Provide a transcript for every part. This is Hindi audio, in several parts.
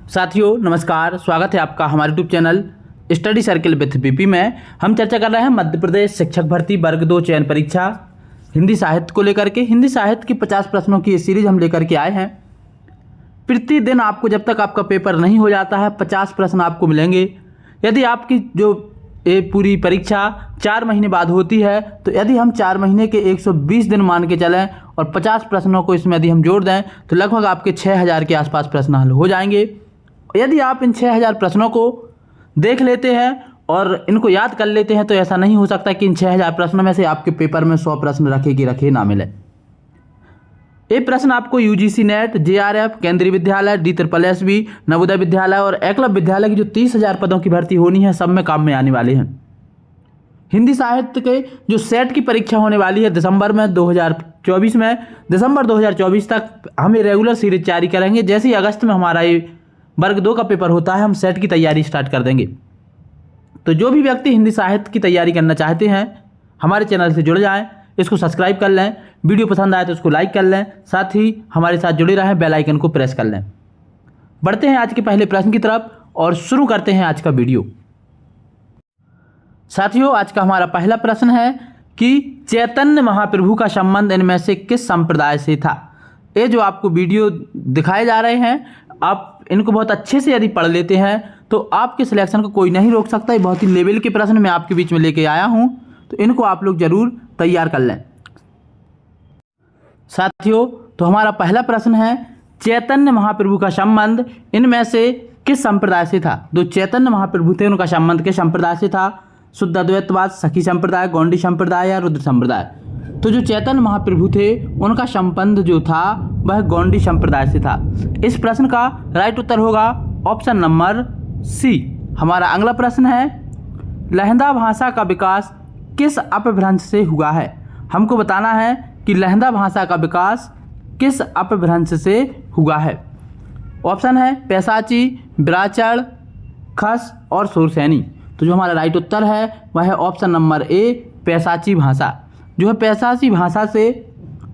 साथियों नमस्कार, स्वागत है आपका हमारे YouTube channel study circle with BP में। हम चर्चा कर रहे हैं मध्य प्रदेश शिक्षक भर्ती वर्ग 2 चयन परीक्षा हिंदी साहित्य को लेकर के। हिंदी साहित्य की 50 प्रश्नों की ये सीरीज हम लेकर के आए हैं। प्रतिदिन आपको जब तक आपका पेपर नहीं हो जाता है 50 प्रश्न आपको मिलेंगे। यदि आपकी जो ये पूरी परीक्षा 4 महीने बाद होती है तो यदि हम 4 महीने के 120 दिन मान के चलें और 50 प्रश्नों को इसमें यदि हम जोड़ दें तो लगभग आपके 6000 के आसपास प्रश्न हल हो जाएंगे। यदि आप इन 6000 प्रश्नों को देख लेते हैं और इनको याद कर लेते हैं तो ऐसा नहीं हो सकता कि इन 6000 प्रश्नों में से आपके पेपर में 100 प्रश्न रखे ना मिले। ये प्रश्न आपको यूजीसी नेट, जेआरएफ, केंद्रीय विद्यालय, DSSB, नवोदय विद्यालय और एकलव्य विद्यालय की जो 30,000 पदों की भर्ती होनी है सब में काम में आने वाले हैं। हिंदी साहित्य के जो सेट की परीक्षा होने वाली है दिसंबर 2024 तक हम ये रेगुलर सीरीज जारी करेंगे। जैसे ही अगस्त में हमारा ये वर्ग 2 का पेपर होता है हम सेट की तैयारी स्टार्ट कर देंगे। तो जो भी व्यक्ति हिंदी साहित्य की तैयारी करना चाहते हैं हमारे चैनल से जुड़ जाएं, इसको सब्सक्राइब कर लें, वीडियो पसंद आए तो इसको लाइक कर लें, साथ ही हमारे साथ जुड़े रहें, बेल आइकन को प्रेस कर लें। बढ़ते हैं आज के पहले प्रश्न की तरफ और शुरू करते हैं आज का वीडियो। साथियों आज का हमारा पहला प्रश्न है कि चैतन्य महाप्रभु का संबंध इनमें से किस संप्रदाय से था। ये जो आपको वीडियो दिखाए जा रहे हैं आप इनको बहुत अच्छे से यदि पढ़ लेते हैं तो आपके सिलेक्शन को कोई नहीं रोक सकता। ये बहुत ही लेवल के प्रश्न मैं आपके बीच में लेके आया हूं, तो इनको आप लोग जरूर तैयार कर लें। साथियों तो हमारा पहला प्रश्न है चैतन्य महाप्रभु का संबंध इनमें से किस संप्रदाय से था। जो चैतन्य महाप्रभु थे उनका संबंध किस संप्रदाय से था। शुद्ध अद्वैतवाद, सखी संप्रदाय, गौंडी संप्रदाय या रुद्र संप्रदाय। तो जो चैतन्य महाप्रभु थे उनका संबंध जो था वह गौंडी संप्रदाय से था। इस प्रश्न का राइट उत्तर होगा ऑप्शन नंबर सी। हमारा अगला प्रश्न है लहंदा भाषा का विकास किस अपभ्रंश से हुआ है। हमको बताना है कि लहंदा भाषा का विकास किस अपभ्रंश से हुआ है। ऑप्शन है पैशाची, विराचर, खस और सुरसैनी। तो जो हमारा राइट उत्तर है वह है ऑप्शन नंबर ए, पैशाची भाषा। जो है पैशाची भाषा से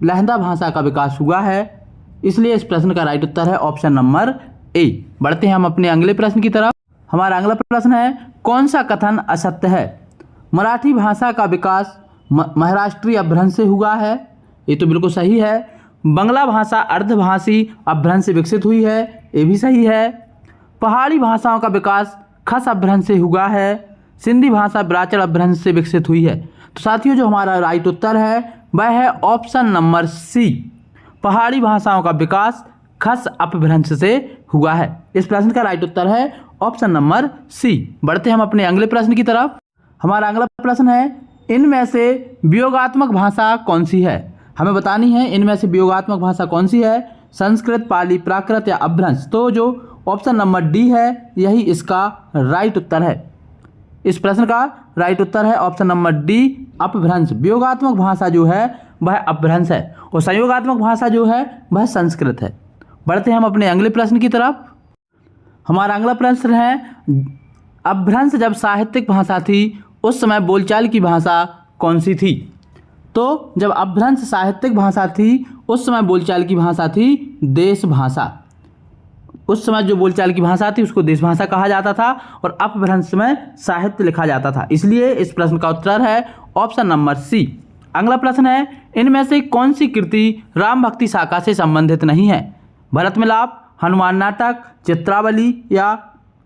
लहंदा भाषा का विकास हुआ है, इसलिए इस प्रश्न का राइट उत्तर है ऑप्शन नंबर ए। बढ़ते हैं हम अपने अगले प्रश्न की तरफ। हमारा अगला प्रश्न है कौन सा कथन असत्य है। मराठी भाषा का विकास महाराष्ट्रीय अपभ्रंश से हुआ है, ये तो बिल्कुल सही है। बंगला भाषा अर्धभाषी अपभ्रंश से विकसित हुई है, ये भी सही है। पहाड़ी भाषाओं का विकास खस अपभ्रंश से हुआ है। सिंधी भाषा विराचर अपभ्रंश से विकसित हुई है। तो साथियों जो हमारा राइट उत्तर है वह है ऑप्शन नंबर सी, पहाड़ी भाषाओं का विकास खस अपभ्रंश से हुआ है। इस प्रश्न का राइट उत्तर है ऑप्शन नंबर सी। बढ़ते हम अपने अगले प्रश्न की तरफ। हमारा अगला प्रश्न है इनमें से वियोगात्मक भाषा कौन सी है। हमें बतानी है इनमें से वियोगात्मक भाषा कौन सी है, संस्कृत, पाली, प्राकृत या अपभ्रंश। तो जो ऑप्शन नंबर डी है यही इसका राइट उत्तर है। इस प्रश्न का राइट उत्तर है ऑप्शन नंबर डी, अपभ्रंश। वियोगात्मक भाषा जो है वह अपभ्रंश है और संयोगात्मक भाषा जो है वह संस्कृत है। बढ़ते हैं हम अपने अगले प्रश्न की तरफ। हमारा अगला प्रश्न है अपभ्रंश जब साहित्यिक भाषा थी उस समय बोलचाल की भाषा कौन सी थी। तो जब अपभ्रंश साहित्यिक भाषा थी उस समय बोलचाल की भाषा थी देश भाषा। उस समय जो बोलचाल की भाषा थी उसको देश भाषा कहा जाता था और अपभ्रंश में साहित्य लिखा जाता था, इसलिए इस प्रश्न का उत्तर है ऑप्शन नंबर सी। अगला प्रश्न है इनमें से कौन सी कृति राम भक्ति शाखा से संबंधित नहीं है। भरत मिलाप, हनुमान नाटक, चित्रावली या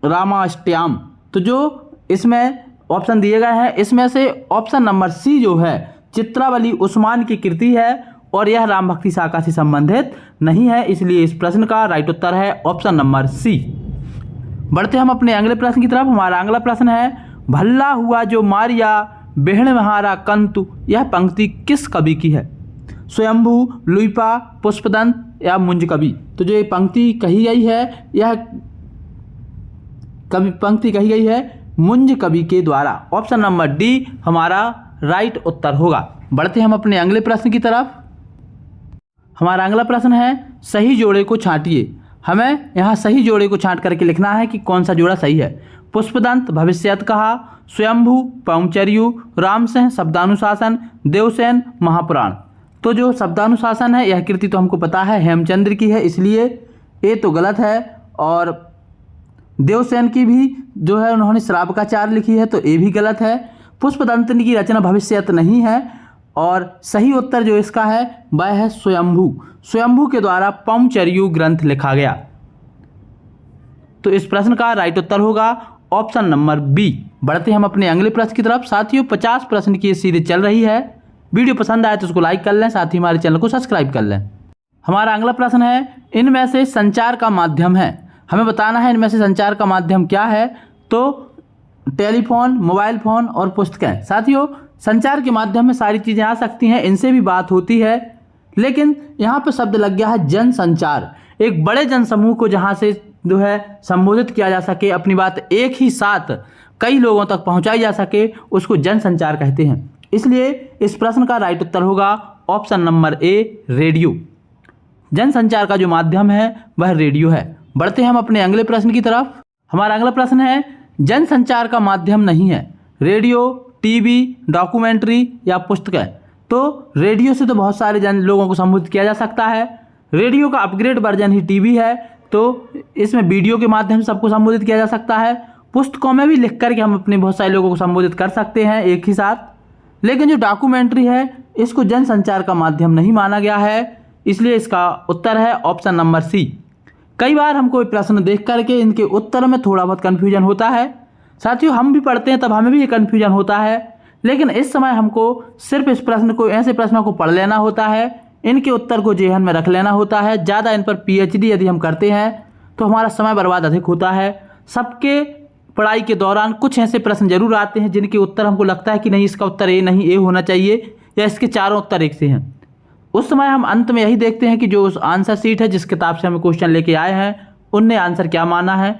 रामाष्टयाम। तो जो इसमें ऑप्शन दिए गए हैं इसमें से ऑप्शन नंबर सी जो है चित्रावली उस्मान की कृति है और यह राम भक्ति शाखा से संबंधित नहीं है, इसलिए इस प्रश्न का राइट उत्तर है ऑप्शन नंबर सी। बढ़ते हम अपने अगले प्रश्न की तरफ। हमारा अगला प्रश्न है भल्ला हुआ जो मारिया बेहण महारा कंतु, यह पंक्ति किस कवि की है। स्वयंभू, लुइपा, पुष्पदंत या मुंज कवि। तो जो ये पंक्ति कही गई है यह पंक्ति कही गई है मुंज कवि के द्वारा। ऑप्शन नंबर डी हमारा राइट उत्तर होगा। बढ़ते हम अपने अगले प्रश्न की तरफ। हमारा अगला प्रश्न है सही जोड़े को छांटिए। हमें यहाँ सही जोड़े को छांट करके लिखना है कि कौन सा जोड़ा सही है। पुष्पदंत भविष्यत कहा, स्वयंभू पाउचर्यु, रामसिंह शब्दानुशासन, देवसेन महापुराण। तो जो शब्दानुशासन है यह कृति तो हमको पता है हेमचंद्र की है, इसलिए ये तो गलत है और देवसेन की भी जो है उन्होंने श्रावकाचार लिखी है, तो ये भी गलत है। पुष्पदंतनी की रचना भविष्यत नहीं है, और सही उत्तर जो इसका है वह है स्वयंभू। स्वयंभू के द्वारा पौंचर्यू ग्रंथ लिखा गया। तो इस प्रश्न का राइट उत्तर होगा ऑप्शन नंबर बी। बढ़ते हैं हम अपने अगले प्रश्न की तरफ। साथियों 50 प्रश्न की सीरीज चल रही है। वीडियो पसंद आए तो उसको लाइक कर लें, साथ ही हमारे चैनल को सब्सक्राइब कर लें। हमारा अगला प्रश्न है, इनमें से संचार का माध्यम है, हमें बताना है इनमें से संचार का माध्यम क्या है। तो टेलीफोन, मोबाइल फ़ोन और पुस्तकें। साथियों संचार के माध्यम में सारी चीज़ें आ सकती हैं, इनसे भी बात होती है, लेकिन यहाँ पर शब्द लग गया है जनसंचार। एक बड़े जनसमूह को जहाँ से जो है संबोधित किया जा सके, अपनी बात एक ही साथ कई लोगों तक पहुँचाई जा सके, उसको जनसंचार कहते हैं। इसलिए इस प्रश्न का राइट उत्तर होगा ऑप्शन नंबर ए, रेडियो। जनसंचार का जो माध्यम है वह रेडियो है। बढ़ते हैं हम अपने अगले प्रश्न की तरफ। हमारा अगला प्रश्न है, जनसंचार का माध्यम नहीं है रेडियो, टीवी, डॉक्यूमेंट्री या पुस्तकें। तो रेडियो से तो बहुत सारे लोगों को संबोधित किया जा सकता है। रेडियो का अपग्रेड वर्जन ही टीवी है, तो इसमें वीडियो के माध्यम से सबको संबोधित किया जा सकता है। पुस्तकों में भी लिख करके हम अपने बहुत सारे लोगों को संबोधित कर सकते हैं एक ही साथ। लेकिन जो डॉक्यूमेंट्री है इसको जनसंचार का माध्यम नहीं माना गया है, इसलिए इसका उत्तर है ऑप्शन नंबर सी। कई बार हमको प्रश्न देख करके इनके उत्तर में थोड़ा बहुत कन्फ्यूजन होता है। साथियों हम भी पढ़ते हैं तब हमें भी ये कन्फ्यूजन होता है, लेकिन इस समय हमको सिर्फ इस प्रश्न को, ऐसे प्रश्नों को पढ़ लेना होता है, इनके उत्तर को जेहन में रख लेना होता है। ज़्यादा इन पर पीएचडी यदि हम करते हैं तो हमारा समय बर्बाद अधिक होता है। सबके पढ़ाई के दौरान कुछ ऐसे प्रश्न जरूर आते हैं जिनके उत्तर हमको लगता है कि नहीं इसका उत्तर ए नहीं, ए होना चाहिए, या इसके चारों उत्तर एक से हैं। उस समय हम अंत में यही देखते हैं कि जो उस आंसर शीट है जिस किताब से हमें क्वेश्चन लेके आए हैं उनने आंसर क्या माना है।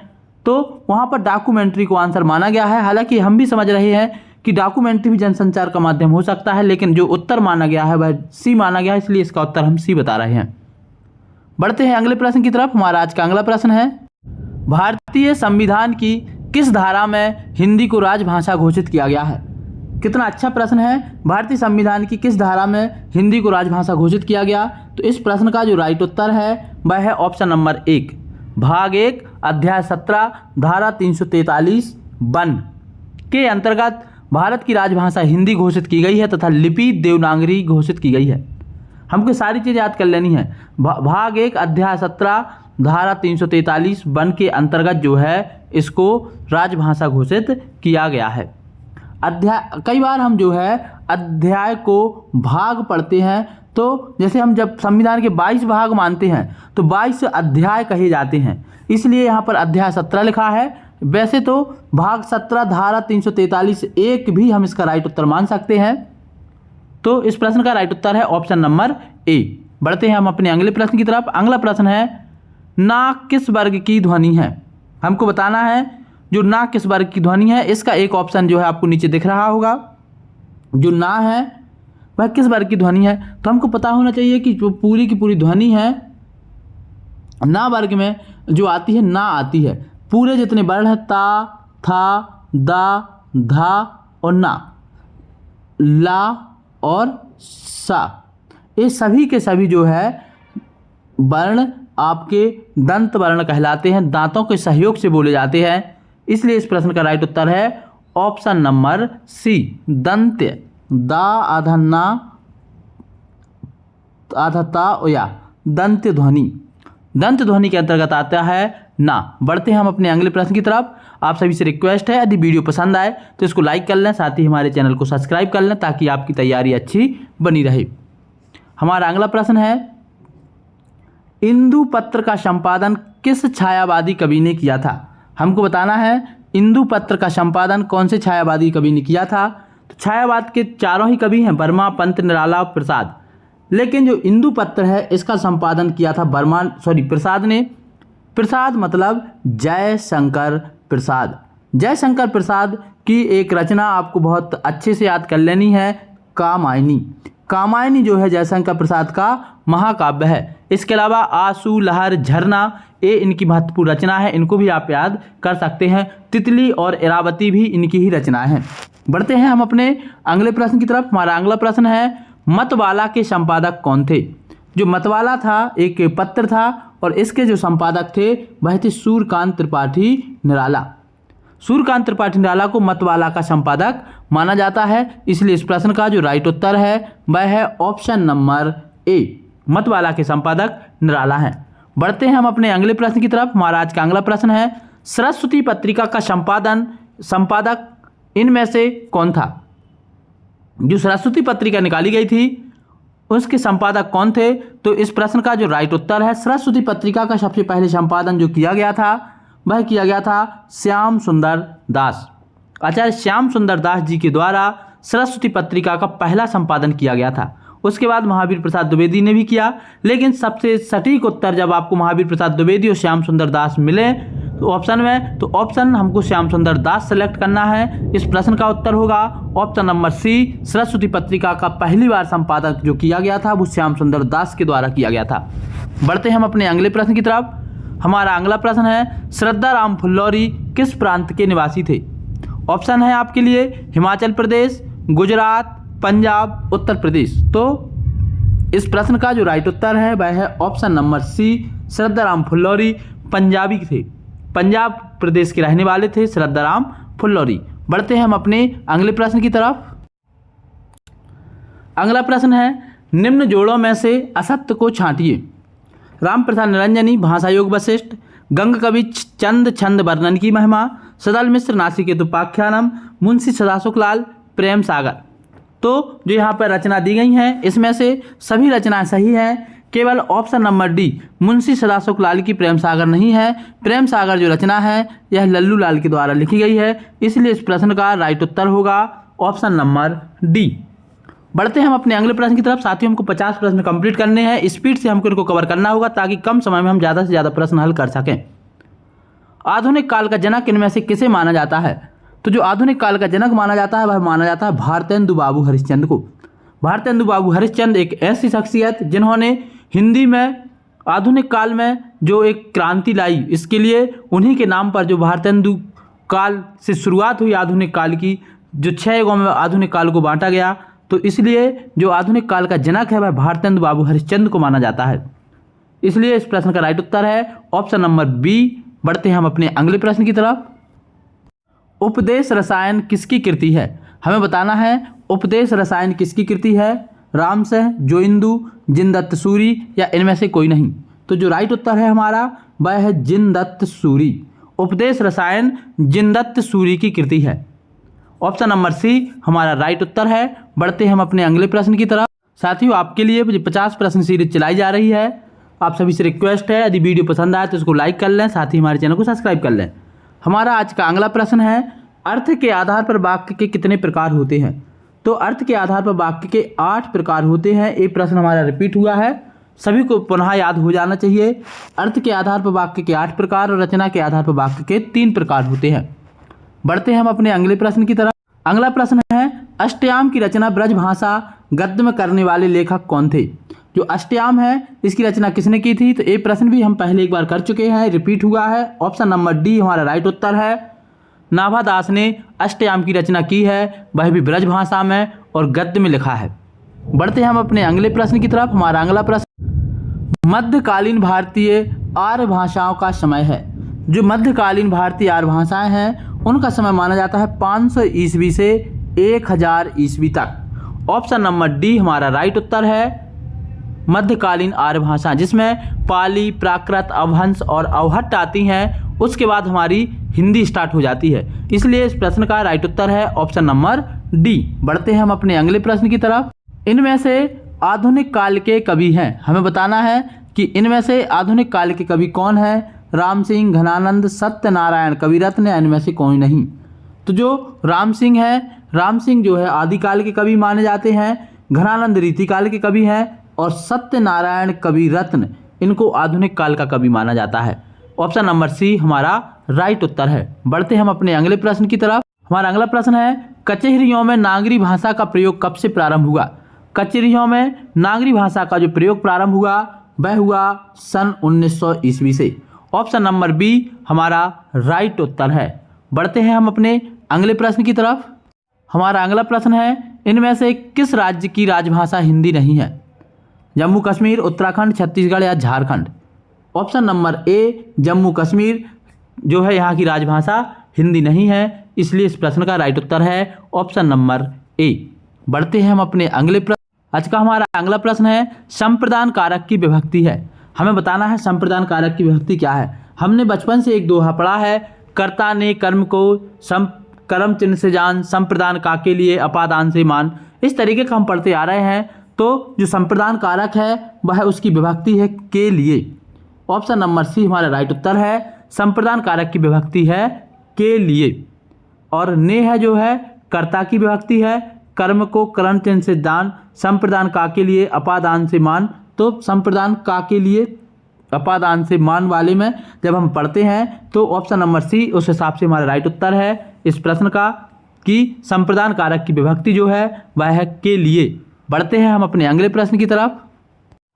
तो वहाँ पर डॉक्यूमेंट्री को आंसर माना गया है। हालांकि हम भी समझ रहे हैं कि डॉक्यूमेंट्री भी जनसंचार का माध्यम हो सकता है, लेकिन जो उत्तर माना गया है वह सी माना गया है, इसलिए इसका उत्तर हम सी बता रहे हैं। बढ़ते हैं अगले प्रश्न की तरफ। हमारा आज का अगला प्रश्न है, भारतीय संविधान की किस धारा में हिंदी को राजभाषा घोषित किया गया है। कितना अच्छा प्रश्न है। भारतीय संविधान की किस धारा में हिंदी को राजभाषा घोषित किया गया। तो इस प्रश्न का जो राइट उत्तर है वह है ऑप्शन नंबर 1, भाग 1 अध्याय 17 धारा 343 वन के अंतर्गत भारत की राजभाषा हिंदी घोषित की गई है तथा लिपि देवनागरी घोषित की गई है। हमको सारी चीज़ याद कर लेनी है। भाग 1 अध्याय 17 धारा 343 वन के अंतर्गत जो है इसको राजभाषा घोषित किया गया है। अध्याय, कई बार हम जो है अध्याय को भाग पढ़ते हैं, तो जैसे हम जब संविधान के 22 भाग मानते हैं तो 22 अध्याय कहे जाते हैं, इसलिए यहाँ पर अध्याय 17 लिखा है। वैसे तो भाग 17 धारा 343 1 भी हम इसका राइट उत्तर मान सकते हैं। तो इस प्रश्न का राइट उत्तर है ऑप्शन नंबर ए। बढ़ते हैं हम अपने अगले प्रश्न की तरफ। अगला प्रश्न है, ना किस वर्ग की ध्वनि है। हमको बताना है जो ना किस वर्ग की ध्वनि है। इसका एक ऑप्शन जो है आपको नीचे दिख रहा होगा, जो ना है वह किस वर्ग की ध्वनि है। तो हमको पता होना चाहिए कि जो पूरी की पूरी ध्वनि है ना वर्ग में जो आती है, ना आती है। पूरे जितने वर्ण हैं ता, था, दा, धा और ना, ला और सा, ये सभी के सभी जो है वर्ण आपके दंत वर्ण कहलाते हैं, दांतों के सहयोग से बोले जाते हैं। इसलिए इस प्रश्न का राइट उत्तर है ऑप्शन नंबर सी, दंत। दा आधा ना आधा ता या दंत ध्वनि, दंत ध्वनि के अंतर्गत आता है ना। बढ़ते हैं हम अपने अगले प्रश्न की तरफ। आप सभी से रिक्वेस्ट है यदि वीडियो पसंद आए तो इसको लाइक कर लें, साथ ही हमारे चैनल को सब्सक्राइब कर लें ताकि आपकी तैयारी अच्छी बनी रहे। हमारा अगला प्रश्न है, इंदु पत्र का संपादन किस छायावादी कवि ने किया था। हमको बताना है इंदु पत्र का संपादन कौन से छायावादी कवि ने किया था। तो छायावाद के चारों ही कवि हैं, वर्मा, पंत, निराला, प्रसाद। लेकिन जो इंदु पत्र है इसका संपादन किया था प्रसाद ने। प्रसाद मतलब जयशंकर प्रसाद। जयशंकर प्रसाद की एक रचना आपको बहुत अच्छे से याद कर लेनी है, कामायनी। कामायनी जो है जयशंकर प्रसाद का महाकाव्य है। इसके अलावा आंसू, लहर, झरना, ये इनकी महत्वपूर्ण रचना है, इनको भी आप याद कर सकते हैं। तितली और इरावती भी इनकी ही रचना है। बढ़ते हैं हम अपने अगले प्रश्न की तरफ। हमारा अगला प्रश्न है, मतवाला के संपादक कौन थे। जो मतवाला था एक पत्र था, और इसके जो संपादक थे वह थे सूर्यकांत त्रिपाठी निराला। सूर्यकांत त्रिपाठी निराला को मतवाला का संपादक माना जाता है, इसलिए इस प्रश्न का जो राइट उत्तर है वह है ऑप्शन नंबर ए, मतवाला के संपादक निराला हैं। बढ़ते हैं हम अपने अगले प्रश्न की तरफ। हमारा आज का अगला प्रश्न है सरस्वती पत्रिका का संपादक इनमें से कौन था? जो सरस्वती पत्रिका निकाली गई थी उसके संपादक कौन थे? तो इस प्रश्न का जो राइट उत्तर है, सरस्वती पत्रिका का सबसे पहले संपादन जो किया गया था वह किया गया था श्याम सुंदर दास। आचार्य श्याम सुंदर दास जी के द्वारा सरस्वती पत्रिका का पहला संपादन किया गया था। उसके बाद महावीर प्रसाद द्विवेदी ने भी किया, लेकिन सबसे सटीक उत्तर जब आपको महावीर प्रसाद द्विवेदी और श्याम सुंदर दास मिले तो ऑप्शन में, तो ऑप्शन हमको श्याम सुंदर दास सेलेक्ट करना है। इस प्रश्न का उत्तर होगा ऑप्शन नंबर सी, सरस्वती पत्रिका का पहली बार संपादक जो किया गया था वो श्याम सुंदर दास के द्वारा किया गया था। बढ़ते हैं हम अपने अगले प्रश्न की तरफ। हमारा अगला प्रश्न है श्रद्धाराम फुल्लौरी किस प्रांत के निवासी थे? ऑप्शन है आपके लिए हिमाचल प्रदेश, गुजरात, पंजाब, उत्तर प्रदेश। तो इस प्रश्न का जो राइट उत्तर है वह है option number C, Shraddharam Phillauri Punjabi थे, पंजाब प्रदेश के रहने वाले थे श्रद्धाराम फुल्लौरी। बढ़ते हैं हम अपने अगले प्रश्न की तरफ। अगला प्रश्न है निम्न जोड़ों में से असत्य को छांटिए। राम प्रसाद निरंजनी भाषा योग वशिष्ठ, गंग कवि चंद छंद वर्णन की महिमा, सदल मिश्र नासिकेतु उपाख्यानम, मुंशी सदाशुकलाल प्रेम सागर। तो जो यहाँ पर रचना दी गई हैं इसमें से सभी रचनाएं सही हैं, केवल ऑप्शन नंबर डी मुंशी सदाशुकलाल की प्रेम सागर नहीं है। प्रेम सागर जो रचना है यह लल्लू लाल के द्वारा लिखी गई है, इसलिए इस प्रश्न का राइट उत्तर होगा ऑप्शन नंबर डी। बढ़ते हैं हम अपने अगले प्रश्न की तरफ। साथियों हमको 50 प्रश्न कंप्लीट करने हैं, स्पीड से हमको इनको कवर करना होगा ताकि कम समय में हम ज़्यादा से ज़्यादा प्रश्न हल कर सकें। आधुनिक काल का जनक इनमें से किसे माना जाता है? तो जो आधुनिक काल का जनक माना जाता है वह माना जाता है भारतेंदु बाबू हरिश्चंद्र को। भारतेंदु बाबू हरिश्चंद्र एक ऐसी शख्सियत जिन्होंने हिंदी में आधुनिक काल में जो एक क्रांति लाई, इसके लिए उन्हीं के नाम पर जो भारतेंदु काल से शुरुआत हुई आधुनिक काल की, जो 6 युगों में आधुनिक काल को बांटा गया, तो इसलिए जो आधुनिक काल का जनक है वह भारतेंदु बाबू हरिश्चंद्र को माना जाता है। इसलिए इस प्रश्न का राइट उत्तर है ऑप्शन नंबर बी। बढ़ते हैं हम अपने अगले प्रश्न की तरफ। उपदेश रसायन किसकी कृति है? हमें बताना है उपदेश रसायन किसकी कृति है। रामसह, जोइंदू, जिनदत्त सूरी या इनमें से कोई नहीं। तो जो राइट उत्तर है हमारा वह है जिनदत्त सूरी। उपदेश रसायन जिनदत्त सूरी की कृति है। ऑप्शन नंबर सी हमारा राइट उत्तर है। बढ़ते हैं हम अपने अगले प्रश्न की तरफ। साथियों आपके लिए 50 प्रश्न सीरीज चलाई जा रही है। आप सभी से रिक्वेस्ट है यदि वीडियो पसंद आए तो इसको लाइक कर लें, साथ ही हमारे चैनल को सब्सक्राइब कर लें। हमारा आज का अगला प्रश्न है अर्थ के आधार पर वाक्य के कितने प्रकार होते हैं? तो अर्थ के आधार पर वाक्य के 8 प्रकार होते हैं। ये प्रश्न हमारा रिपीट हुआ है, सभी को पुनः याद हो जाना चाहिए। अर्थ के आधार पर वाक्य के 8 प्रकार और रचना के आधार पर वाक्य के 3 प्रकार होते हैं। बढ़ते हैं हम अपने अगले प्रश्न की तरफ। अगला प्रश्न है अष्टयाम की रचना ब्रजभाषा गद्य में करने वाले लेखक कौन थे? जो अष्टयाम है इसकी रचना किसने की थी? तो ये प्रश्न भी हम पहले एक बार कर चुके हैं, रिपीट हुआ है। ऑप्शन नंबर डी हमारा राइट उत्तर है। नाभादास ने अष्टयाम की रचना की है, वह भी ब्रजभाषा में और गद्य में लिखा है। बढ़ते हैं हम अपने अगले प्रश्न की तरफ। हमारा अगला प्रश्न मध्यकालीन भारतीय आर्य भाषाओं का समय है। जो मध्यकालीन भारतीय आर्य भाषाएं हैं उनका समय माना जाता है 500 ईस्वी से 1000 ईस्वी तक। ऑप्शन नंबर डी हमारा राइट उत्तर है। मध्यकालीन आर्य भाषा जिसमें पाली, प्राकृत, अवहंस और अवहट्ट आती हैं, उसके बाद हमारी हिंदी स्टार्ट हो जाती है, इसलिए इस प्रश्न का राइट उत्तर है ऑप्शन नंबर डी। बढ़ते हैं हम अपने अगले प्रश्न की तरफ। इनमें से आधुनिक काल के कवि हैं, हमें बताना है कि इनमें से आधुनिक काल के कवि कौन है। राम सिंह, घनानंद, सत्यनारायण, कविरत्न या इनमें से कोई नहीं। तो जो राम सिंह है, राम सिंह जो है आदिकाल के कवि माने जाते हैं, घनानंद रीतिकाल के कवि हैं और सत्यनारायण कविरत्न इनको आधुनिक काल का कवि माना जाता है। ऑप्शन नंबर सी हमारा राइट उत्तर है। बढ़ते हम अपने अगले प्रश्न की तरफ। हमारा अगला प्रश्न है कचहरियों में नागरी भाषा का प्रयोग कब से प्रारंभ हुआ? कचहरियों में नागरी भाषा का जो प्रयोग प्रारंभ हुआ वह हुआ सन 1900 ईस्वी से। ऑप्शन नंबर बी हमारा राइट उत्तर है। बढ़ते हैं हम अपने अगले प्रश्न की तरफ। हमारा अगला प्रश्न है इनमें से किस राज्य की राजभाषा हिंदी नहीं है? जम्मू कश्मीर, उत्तराखंड, छत्तीसगढ़ या Jharkhand? Option number A Jammu Kashmir जो है यहाँ की राजभाषा हिंदी नहीं है, इसलिए इस प्रश्न का राइट उत्तर है ऑप्शन नंबर ए। बढ़ते हैं हम अपने अगले प्रश्न। आज का हमारा अगला प्रश्न है संप्रदान कारक की विभक्ति है। हमें बताना है संप्रदान कारक की विभक्ति क्या है। हमने बचपन से एक दोहा पढ़ा है, कर्ता ने कर्म को कर्म चिन्ह से जान, संप्रदान का के लिए अपादान से मान। इस तरीके का हम पढ़ते आ रहे हैं। तो जो संप्रदान कारक है वह उसकी विभक्ति है के लिए। ऑप्शन नंबर सी हमारा राइट उत्तर है। संप्रदान कारक की विभक्ति है के लिए, और ने है जो है कर्ता की विभक्ति है, कर्म को कर्म चिन्ह से दान, संप्रदान का के लिए अपादान से मान। तो संप्रदान का के लिए अपादान से मान वाले में जब हम पढ़ते हैं तो ऑप्शन नंबर सी उस हिसाब से हमारा राइट उत्तर है इस प्रश्न का कि संप्रदान कारक की विभक्ति जो है वह है के लिए। बढ़ते हैं हम अपने अगले प्रश्न की तरफ।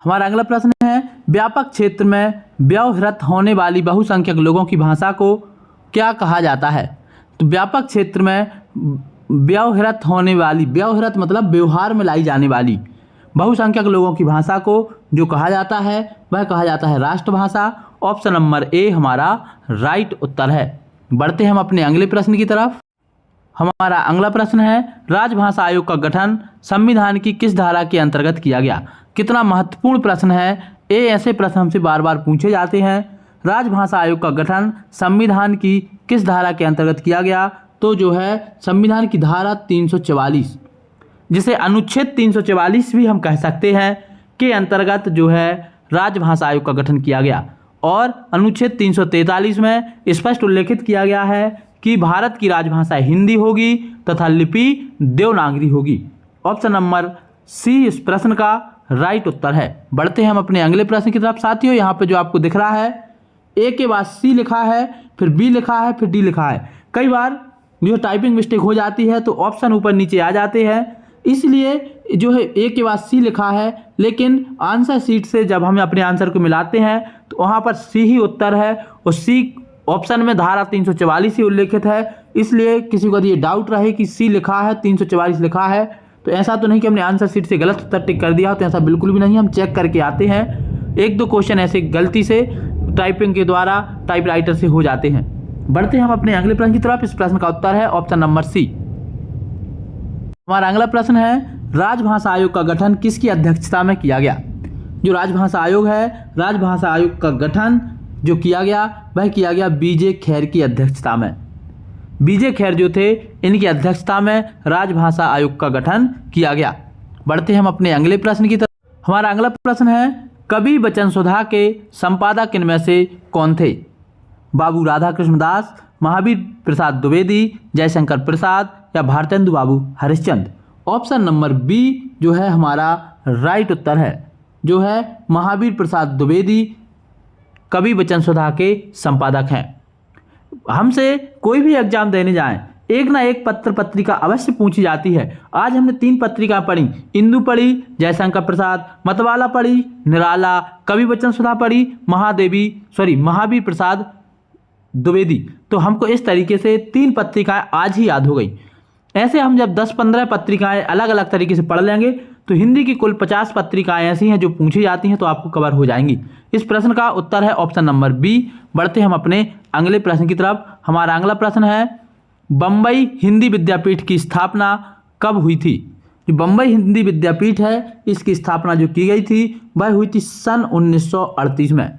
हमारा अगला प्रश्न है व्यापक क्षेत्र में व्यवहृत होने वाली बहुसंख्यक लोगों की भाषा को क्या कहा जाता है। तो व्यापक क्षेत्र में व्यवहृत होने वाली, व्यवहृत मतलब व्यवहार में लाई जाने वाली बहुसंख्यक लोगों की भाषा को जो कहा जाता है वह कहा जाता है राष्ट्रभाषा। ऑप्शन नंबर ए हमारा राइट उत्तर है। बढ़ते हैं हम अपने अगले प्रश्न की तरफ। हमारा अगला प्रश्न है राजभाषा आयोग का गठन संविधान की किस धारा के अंतर्गत किया गया। कितना महत्वपूर्ण प्रश्न है, ये ऐसे प्रश्न हमसे बार बार पूछे जाते हैं। राजभाषा आयोग का गठन संविधान की किस धारा के अंतर्गत किया गया। तो जो है संविधान की धारा 344, जिसे अनुच्छेद 344 भी हम कह सकते हैं, के अंतर्गत जो है राजभाषा आयोग का गठन किया गया। और अनुच्छेद 343 में स्पष्ट उल्लेखित किया गया है कि भारत की राजभाषा हिंदी होगी तथा लिपि देवनागरी होगी। ऑप्शन नंबर सी इस प्रश्न का राइट उत्तर है। बढ़ते हैं हम अपने अगले प्रश्न की तरफ। साथियों यहाँ पे जो आपको दिख रहा है ए के बाद सी लिखा है, फिर बी लिखा है, फिर डी लिखा है। कई बार जो टाइपिंग मिस्टेक हो जाती है तो ऑप्शन ऊपर नीचे आ जाते हैं, इसलिए जो है ए के बाद सी लिखा है, लेकिन आंसर शीट से जब हम अपने आंसर को मिलाते हैं तो वहाँ पर सी ही उत्तर है और सी ऑप्शन में धारा 344 ही उल्लेखित है। इसलिए किसी को ये डाउट रहे कि सी लिखा है 344 लिखा है तो ऐसा तो नहीं कि हमने आंसर शीट से गलत उत्तर टिक कर दिया, तो ऐसा बिल्कुल भी नहीं। हम चेक करके आते हैं, एक दो क्वेश्चन ऐसे गलती से टाइपिंग के द्वारा टाइपराइटर से हो जाते हैं। बढ़ते हैं हम अपने अगले प्रश्न की तरफ। इस प्रश्न का उत्तर है ऑप्शन नंबर सी। हमारा अगला प्रश्न है राजभाषा आयोग का गठन किसकी अध्यक्षता में किया गया। जो राजभाषा आयोग है, राजभाषा आयोग का गठन जो किया गया वह किया गया बीजे खैर की अध्यक्षता में। बीजे खैर जो थे इनकी अध्यक्षता में राजभाषा आयोग का गठन किया गया। बढ़ते हैं हम अपने अगले प्रश्न की तरफ। हमारा अगला प्रश्न है कवि वचन सुधा के संपादक इनमें से कौन थे। बाबू राधाकृष्ण दास, महावीर प्रसाद द्विवेदी, जयशंकर प्रसाद या भारतेंदु बाबू हरिश्चंद्र। ऑप्शन नंबर बी जो है हमारा राइट उत्तर है, जो है महावीर प्रसाद द्विवेदी कवि वचन सुधा के संपादक हैं। हमसे कोई भी एग्जाम देने जाएं, एक ना एक पत्र पत्रिका अवश्य पूछी जाती है। आज हमने 3 पत्रिका पढ़ी, इंदु पढ़ी, जयशंकर प्रसाद, मतवाला पढ़ी, निराला, कवि वचन सुधा पढ़ी, महावीर प्रसाद द्विवेदी। तो हमको इस तरीके से 3 पत्रिकाएं आज ही याद हो गई। ऐसे हम जब 10-15 पत्रिकाएं अलग अलग तरीके से पढ़ लेंगे तो हिंदी की कुल 50 पत्रिकाएं ऐसी हैं जो पूछी जाती हैं, तो आपको कवर हो जाएंगी। इस प्रश्न का उत्तर है ऑप्शन नंबर बी। बढ़ते हम अपने अगले प्रश्न की तरफ। हमारा अगला प्रश्न है बम्बई हिंदी विद्यापीठ की स्थापना कब हुई थी। जो बम्बई हिंदी विद्यापीठ है इसकी स्थापना जो की गई थी वह हुई थी सन 1938 में।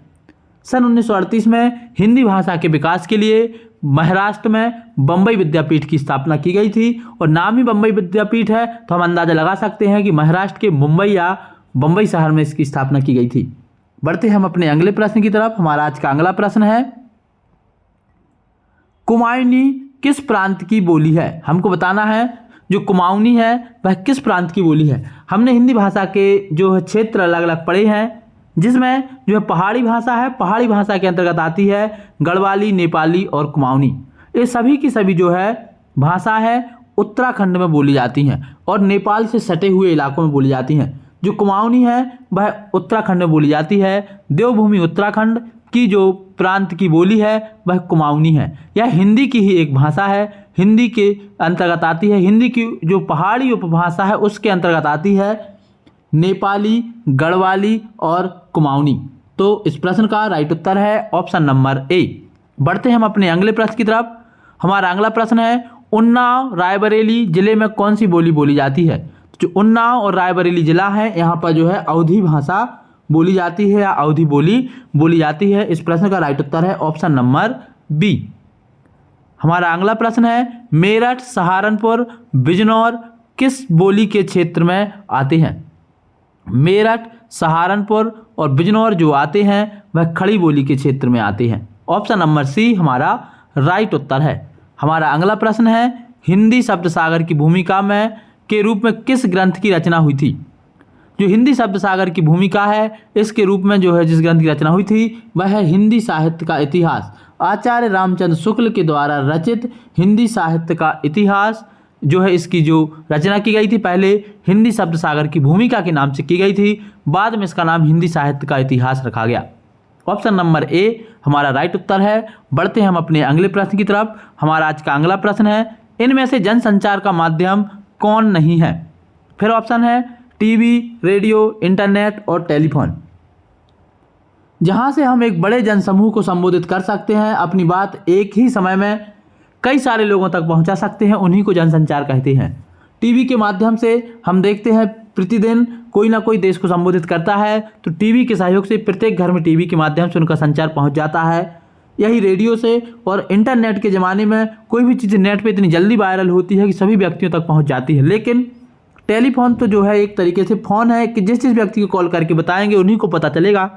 सन 1938 में हिंदी भाषा के विकास के लिए महाराष्ट्र में बम्बई विद्यापीठ की स्थापना की गई थी, और नाम ही बम्बई विद्यापीठ है तो हम अंदाजा लगा सकते हैं कि महाराष्ट्र के मुंबई या बम्बई शहर में इसकी स्थापना की गई थी। बढ़ते हम अपने अगले प्रश्न की तरफ। हमारा आज का अगला प्रश्न है कुमाऊनी किस प्रांत की बोली है। हमको बताना है जो कुमाऊनी है वह किस प्रांत की बोली है। हमने हिंदी भाषा के जो है क्षेत्र अलग अलग पढ़े हैं, जिसमें जो है पहाड़ी भाषा है, पहाड़ी भाषा के अंतर्गत आती है गढ़वाली, नेपाली और कुमाऊनी। ये सभी की सभी जो है भाषा है उत्तराखंड में बोली जाती हैं और नेपाल से सटे हुए इलाकों में बोली जाती हैं। जो कुमाऊनी है वह उत्तराखंड में बोली जाती है। देवभूमि उत्तराखंड की जो प्रांत की बोली है वह कुमाऊनी है। यह हिंदी की ही एक भाषा है, हिंदी के अंतर्गत आती है। हिंदी की जो पहाड़ी उपभाषा है उसके अंतर्गत आती है नेपाली, गढ़वाली और कुमाऊनी। तो इस प्रश्न का राइट उत्तर है ऑप्शन नंबर ए। बढ़ते हैं हम अपने अगले प्रश्न की तरफ। हमारा अगला प्रश्न है उन्नाव रायबरेली जिले में कौन सी बोली बोली जाती है। जो उन्नाव और रायबरेली जिला है यहाँ पर जो है अवधी भाषा बोली जाती है या अवधी बोली बोली जाती है। इस प्रश्न का राइट उत्तर है ऑप्शन नंबर बी। हमारा अगला प्रश्न है मेरठ सहारनपुर बिजनौर किस बोली के क्षेत्र में आते हैं। मेरठ सहारनपुर और बिजनौर जो आते हैं वह खड़ी बोली के क्षेत्र में आते हैं। ऑप्शन नंबर सी हमारा राइट उत्तर है। हमारा अगला प्रश्न है हिंदी शब्द सागर की भूमिका में के रूप में किस ग्रंथ की रचना हुई थी। जो हिंदी शब्द सागर की भूमिका है इसके रूप में जो है जिस ग्रंथ की रचना हुई थी वह है हिंदी साहित्य का इतिहास। आचार्य रामचंद्र शुक्ल के द्वारा रचित हिंदी साहित्य का इतिहास जो है इसकी जो रचना की गई थी पहले हिंदी शब्द सागर की भूमिका के नाम से की गई थी, बाद में इसका नाम हिंदी साहित्य का इतिहास रखा गया। ऑप्शन नंबर ए हमारा राइट उत्तर है। बढ़ते हैं हम अपने अगले प्रश्न की तरफ। हमारा आज का अगला प्रश्न है इनमें से जनसंचार का माध्यम कौन नहीं है। फिर ऑप्शन है टीवी, रेडियो, इंटरनेट और टेलीफोन। जहां से हम एक बड़े जनसमूह को संबोधित कर सकते हैं, अपनी बात एक ही समय में कई सारे लोगों तक पहुंचा सकते हैं, उन्हीं को जनसंचार कहते हैं। टीवी के माध्यम से हम देखते हैं प्रतिदिन कोई ना कोई देश को संबोधित करता है तो टीवी के सहयोग से प्रत्येक घर में टीवी के माध्यम से उनका संचार पहुंच जाता है। यही रेडियो से और इंटरनेट के ज़माने में कोई भी चीज़ नेट पे इतनी जल्दी वायरल होती है कि सभी व्यक्तियों तक पहुंच जाती है। लेकिन टेलीफोन तो जो है एक तरीके से फ़ोन है कि जिस व्यक्ति को कॉल करके बताएंगे उन्हीं को पता चलेगा।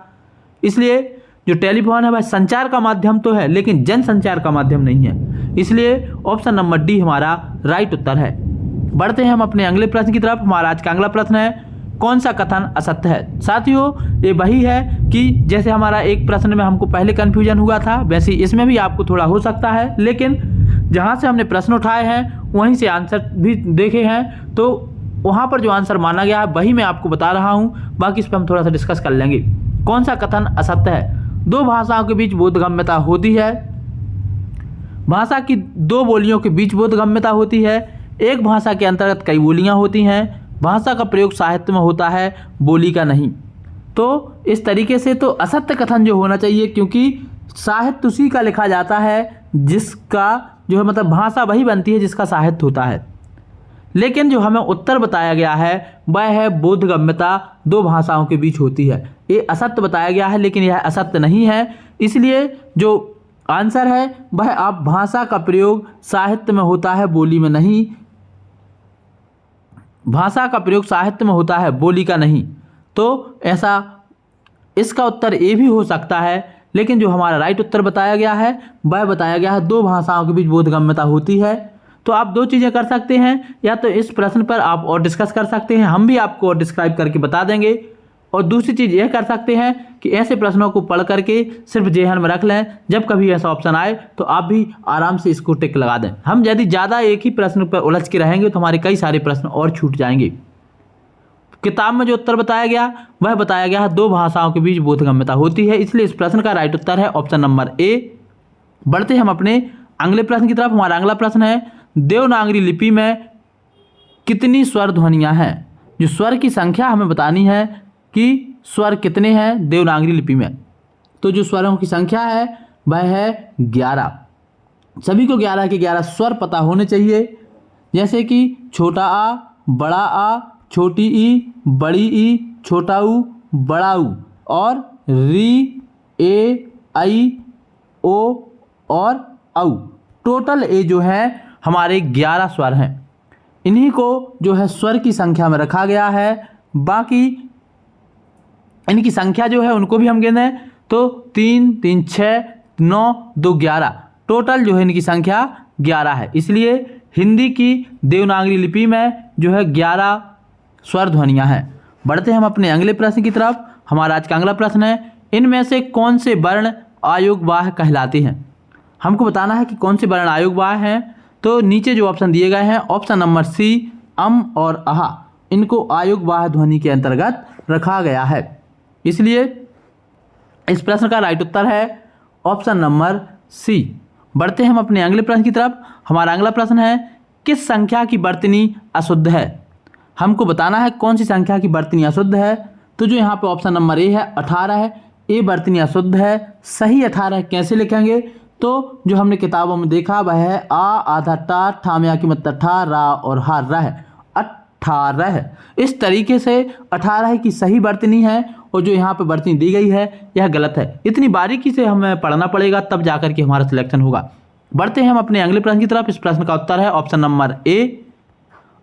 इसलिए जो टेलीफोन है वह संचार का माध्यम तो है लेकिन जनसंचार का माध्यम नहीं है। इसलिए ऑप्शन नंबर डी हमारा राइट उत्तर है। बढ़ते हैं हम अपने अगले प्रश्न की तरफ। हमारा आज का अगला प्रश्न है कौन सा कथन असत्य है। साथियों ये वही है कि जैसे हमारा एक प्रश्न में हमको पहले कन्फ्यूजन हुआ था वैसे इसमें भी आपको थोड़ा हो सकता है, लेकिन जहाँ से हमने प्रश्न उठाए हैं वहीं से आंसर भी देखे हैं तो वहाँ पर जो आंसर माना गया है वही मैं आपको बता रहा हूँ। बाकी इस पर हम थोड़ा सा डिस्कस कर लेंगे। कौन सा कथन असत्य है। दो भाषाओं के बीच बोधगम्यता होती है। भाषा की दो बोलियों के बीच बोधगम्यता होती है। एक भाषा के अंतर्गत कई बोलियां होती हैं। भाषा का प्रयोग साहित्य में होता है, बोली का नहीं। तो इस तरीके से तो असत्य कथन जो होना चाहिए, क्योंकि साहित्य उसी का लिखा जाता है जिसका जो है मतलब भाषा वही बनती है जिसका साहित्य होता है। लेकिन जो हमें उत्तर बताया गया है वह है बोधगम्यता दो भाषाओं के बीच होती है। ये असत्य बताया गया है लेकिन यह असत्य नहीं है। इसलिए जो आंसर है वह आप भाषा का प्रयोग साहित्य में होता है, बोली में नहीं। भाषा का प्रयोग साहित्य में होता है, बोली का नहीं। तो ऐसा इसका उत्तर ए भी हो सकता है, लेकिन जो हमारा राइट उत्तर बताया गया है वह बताया गया है दो भाषाओं के बीच बोधगम्यता होती है। तो आप दो चीज़ें कर सकते हैं, या तो इस प्रश्न पर आप और डिस्कस कर सकते हैं, हम भी आपको और डिस्क्राइब करके बता देंगे। और दूसरी चीज़ यह कर सकते हैं कि ऐसे प्रश्नों को पढ़ करके सिर्फ जेहन में रख लें, जब कभी ऐसा ऑप्शन आए तो आप भी आराम से इसको टिक लगा दें। हम यदि ज़्यादा एक ही प्रश्न पर उलझ के रहेंगे तो हमारे कई सारे प्रश्न और छूट जाएंगे। किताब में जो उत्तर बताया गया वह बताया गया है दो भाषाओं के बीच बोधगम्यता होती है, इसलिए इस प्रश्न का राइट उत्तर है ऑप्शन नंबर ए। बढ़ते हम अपने अगले प्रश्न की तरफ। हमारा अगला प्रश्न है देवनागरी लिपि में कितनी स्वर ध्वनियाँ हैं। जो स्वर की संख्या हमें बतानी है कि स्वर कितने हैं देवनागरी लिपि में। तो जो स्वरों की संख्या है वह है 11। सभी को 11 के 11 स्वर पता होने चाहिए, जैसे कि छोटा आ, बड़ा आ, छोटी ई, बड़ी ई, छोटा ऊ, बड़ा ऊ, और री, ए, आई, ओ और औ। टोटल ए जो है हमारे 11 स्वर हैं। इन्हीं को जो है स्वर की संख्या में रखा गया है। बाकी इनकी संख्या जो है उनको भी हम गिनें तो 3, 3, 6, 9, 2, 11। टोटल जो है इनकी संख्या 11 है। इसलिए हिंदी की देवनागरी लिपि में जो है 11 स्वर ध्वनियाँ हैं। बढ़ते हम अपने अगले प्रश्न की तरफ। हमारा आज का अगला प्रश्न है इनमें से कौन से वर्ण आयोगवाह कहलाते हैं। हमको बताना है कि कौन से वर्ण आयोगवाह हैं। तो नीचे जो ऑप्शन दिए गए हैं ऑप्शन नंबर सी अम और आहा, इनको आयोगवाह ध्वनि के अंतर्गत रखा गया है। इसलिए इस प्रश्न का राइट उत्तर है ऑप्शन नंबर सी। बढ़ते हम अपने अगले प्रश्न की तरफ। हमारा अगला प्रश्न है किस संख्या की वर्तनी अशुद्ध है। हमको बताना है कौन सी संख्या की वर्तनी अशुद्ध है। तो जो यहाँ पे ऑप्शन नंबर ए है 18 है। ए बर्तनी अशुद्ध है। सही 18 कैसे लिखेंगे? तो जो हमने किताबों में देखा वह है आ आधा टा, ठाम्या की मतलब ठा, रा और हा रह, 18। इस तरीके से 18 की सही बर्तनी है और जो यहाँ पे बर्तनी दी गई है यह गलत है। इतनी बारीकी से हमें पढ़ना पड़ेगा तब जाकर के हमारा सिलेक्शन होगा। बढ़ते हैं हम अपने अगले प्रश्न की तरफ। इस प्रश्न का उत्तर है ऑप्शन नंबर ए,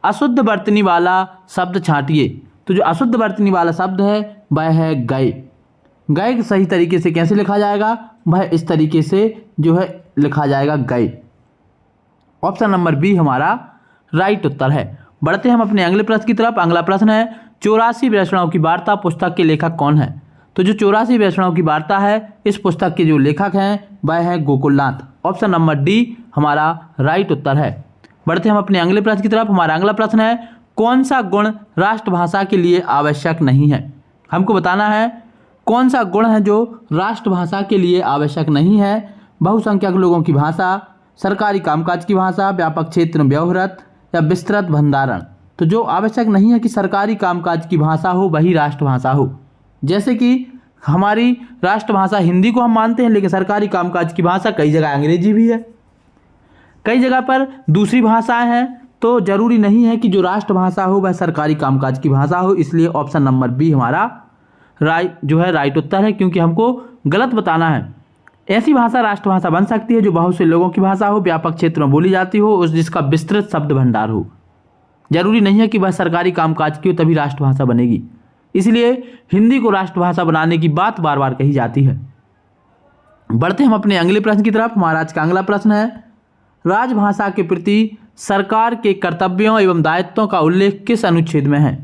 अशुद्ध बर्तनी वाला शब्द छांटिए। तो जो अशुद्ध बर्तनी वाला शब्द है वह है गए। गए सही तरीके से कैसे लिखा जाएगा? वह इस तरीके से जो है लिखा जाएगा गए। ऑप्शन नंबर बी हमारा राइट उत्तर है। बढ़ते हैं हम अपने अगले प्रश्न की तरफ। अगला प्रश्न है 84 वैष्णव की वार्ता पुस्तक के लेखक कौन है? तो जो 84 वैष्णव की वार्ता है इस पुस्तक के जो लेखक हैं वह है गोकुलनाथ। ऑप्शन नंबर डी हमारा राइट उत्तर है। बढ़ते हम अपने अगले प्रश्न की तरफ। हमारा अगला प्रश्न है कौन सा गुण राष्ट्रभाषा के लिए आवश्यक नहीं है? हमको बताना है कौन सा गुण है जो राष्ट्रभाषा के लिए आवश्यक नहीं है। बहुसंख्यक लोगों की भाषा, सरकारी कामकाज की भाषा, व्यापक क्षेत्र में व्यवहारत या विस्तृत भंडारण। तो जो आवश्यक नहीं है कि सरकारी कामकाज की भाषा हो वही राष्ट्रभाषा हो। जैसे कि हमारी राष्ट्रभाषा हिंदी को हम मानते हैं लेकिन सरकारी कामकाज की भाषा कई जगह अंग्रेजी भी है, कई जगह पर दूसरी भाषाएं हैं। तो जरूरी नहीं है कि जो राष्ट्रभाषा हो वह सरकारी कामकाज की भाषा हो। इसलिए ऑप्शन नंबर बी हमारा राइट उत्तर है, क्योंकि हमको गलत बताना है। ऐसी भाषा राष्ट्रभाषा बन सकती है जो बहुत से लोगों की भाषा हो, व्यापक क्षेत्र में बोली जाती हो और जिसका विस्तृत शब्द भंडार हो। जरूरी नहीं है कि वह सरकारी कामकाज की हो तभी राष्ट्रभाषा बनेगी। इसलिए हिंदी को राष्ट्रभाषा बनाने की बात बार बार कही जाती है। बढ़ते हम अपने अगले प्रश्न की तरफ। हमारा आज का अगला प्रश्न है राजभाषा के प्रति सरकार के कर्तव्यों एवं दायित्वों का उल्लेख किस अनुच्छेद में है?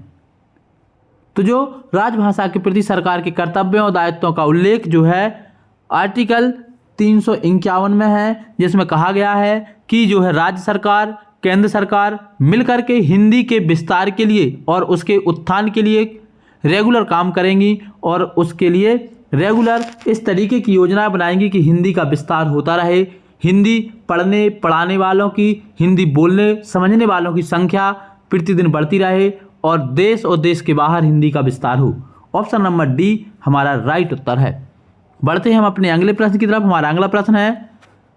तो जो राजभाषा के प्रति सरकार के कर्तव्यों और दायित्वों का उल्लेख जो है आर्टिकल 351 में है, जिसमें कहा गया है कि जो है राज्य सरकार, केंद्र सरकार मिलकर के हिंदी के विस्तार के लिए और उसके उत्थान के लिए रेगुलर काम करेंगी और उसके लिए रेगुलर इस तरीके की योजना बनाएंगी कि हिंदी का विस्तार होता रहे। हिंदी पढ़ने पढ़ाने वालों की, हिंदी बोलने समझने वालों की संख्या प्रतिदिन बढ़ती रहे और देश के बाहर हिंदी का विस्तार हो। ऑप्शन नंबर डी हमारा राइट उत्तर है। बढ़ते हैं हम अपने अगले प्रश्न की तरफ। हमारा अगला प्रश्न है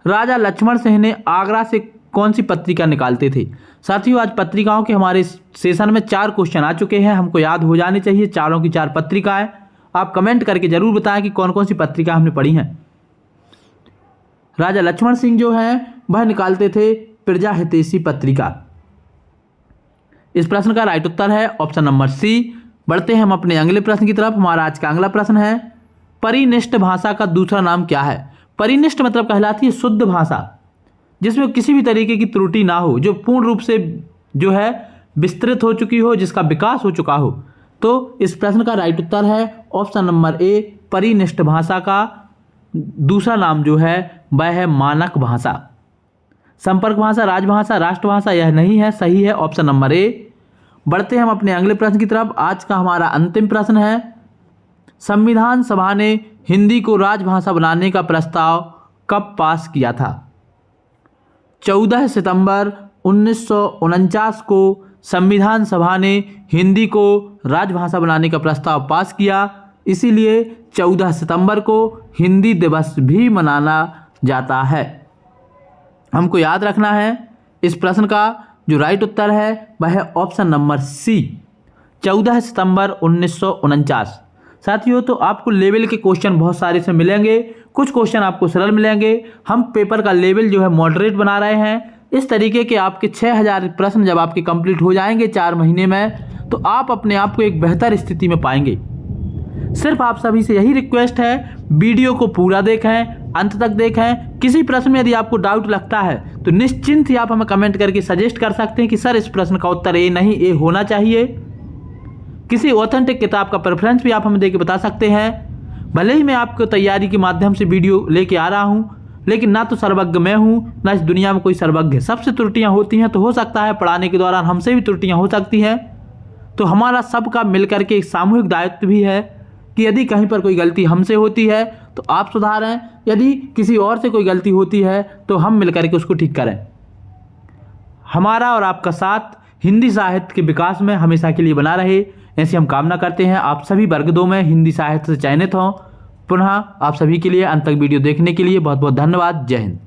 राजा लक्ष्मण सिंह ने आगरा से कौन सी पत्रिका निकालते थे? साथियों आज पत्रिकाओं के हमारे सेशन में 4 क्वेश्चन आ चुके हैं, हमको याद हो जाने चाहिए चारों की 4 पत्रिकाएं। आप कमेंट करके जरूर बताएं कि कौन कौन सी पत्रिका हमने पढ़ी हैं। राजा लक्ष्मण सिंह जो है वह निकालते थे प्रजा हितैषी पत्रिका। इस प्रश्न का राइट उत्तर है ऑप्शन नंबर सी। बढ़ते हैं हम अपने अगले प्रश्न की तरफ। हमारा आज का अगला प्रश्न है परिनिष्ठ भाषा का दूसरा नाम क्या है? परिनिष्ठ मतलब कहलाती है शुद्ध भाषा, जिसमें किसी भी तरीके की त्रुटि ना हो, जो पूर्ण रूप से जो है विस्तृत हो चुकी हो, जिसका विकास हो चुका हो। तो इस प्रश्न का राइट उत्तर है ऑप्शन नंबर ए। परिनिष्ठ भाषा का दूसरा नाम जो है वह है मानक भाषा। संपर्क भाषा, राजभाषा, राष्ट्रभाषा यह नहीं है, सही है ऑप्शन नंबर ए। बढ़ते हैं हम अपने अगले प्रश्न की तरफ। आज का हमारा अंतिम प्रश्न है संविधान सभा ने हिंदी को राजभाषा बनाने का प्रस्ताव कब पास किया था? 14 सितंबर 1949 को संविधान सभा ने हिंदी को राजभाषा बनाने का प्रस्ताव पास किया, इसीलिए 14 सितंबर को हिंदी दिवस भी मनाना जाता है। हमको याद रखना है इस प्रश्न का जो राइट उत्तर है वह है ऑप्शन नंबर सी, 14 सितंबर 1949। साथियों तो आपको लेवल के क्वेश्चन बहुत सारे से मिलेंगे, कुछ क्वेश्चन आपको सरल मिलेंगे। हम पेपर का लेवल जो है मॉडरेट बना रहे हैं। इस तरीके के आपके 6000 प्रश्न जब आपके कंप्लीट हो जाएंगे 4 महीने में, तो आप अपने आप को एक बेहतर स्थिति में पाएंगे। सिर्फ आप सभी से यही रिक्वेस्ट है, वीडियो को पूरा देखें, अंत तक देखें। किसी प्रश्न में यदि आपको डाउट लगता है तो निश्चिंत ही आप हमें कमेंट करके सजेस्ट कर सकते हैं कि सर इस प्रश्न का उत्तर ए नहीं, ए होना चाहिए। किसी ऑथेंटिक किताब का प्रेफरेंस भी आप हमें देके बता सकते हैं। भले ही मैं आपको तैयारी के माध्यम से वीडियो लेके आ रहा हूँ, लेकिन ना तो सर्वज्ञ मैं हूँ, ना इस दुनिया में कोई सर्वज्ञ है। सबसे त्रुटियाँ होती हैं, तो हो सकता है पढ़ाने के दौरान हमसे भी त्रुटियाँ हो सकती हैं। तो हमारा सबका मिलकर के एक सामूहिक दायित्व भी है कि यदि कहीं पर कोई गलती हमसे होती है तो आप सुधारें, यदि किसी और से कोई गलती होती है तो हम मिलकर के उसको ठीक करें। हमारा और आपका साथ हिंदी साहित्य के विकास में हमेशा के लिए बना रहे, ऐसी हम कामना करते हैं। आप सभी वर्ग 2 में हिंदी साहित्य से चयनित हों, पुनः आप सभी के लिए अंत तक वीडियो देखने के लिए बहुत बहुत धन्यवाद। जय हिंद।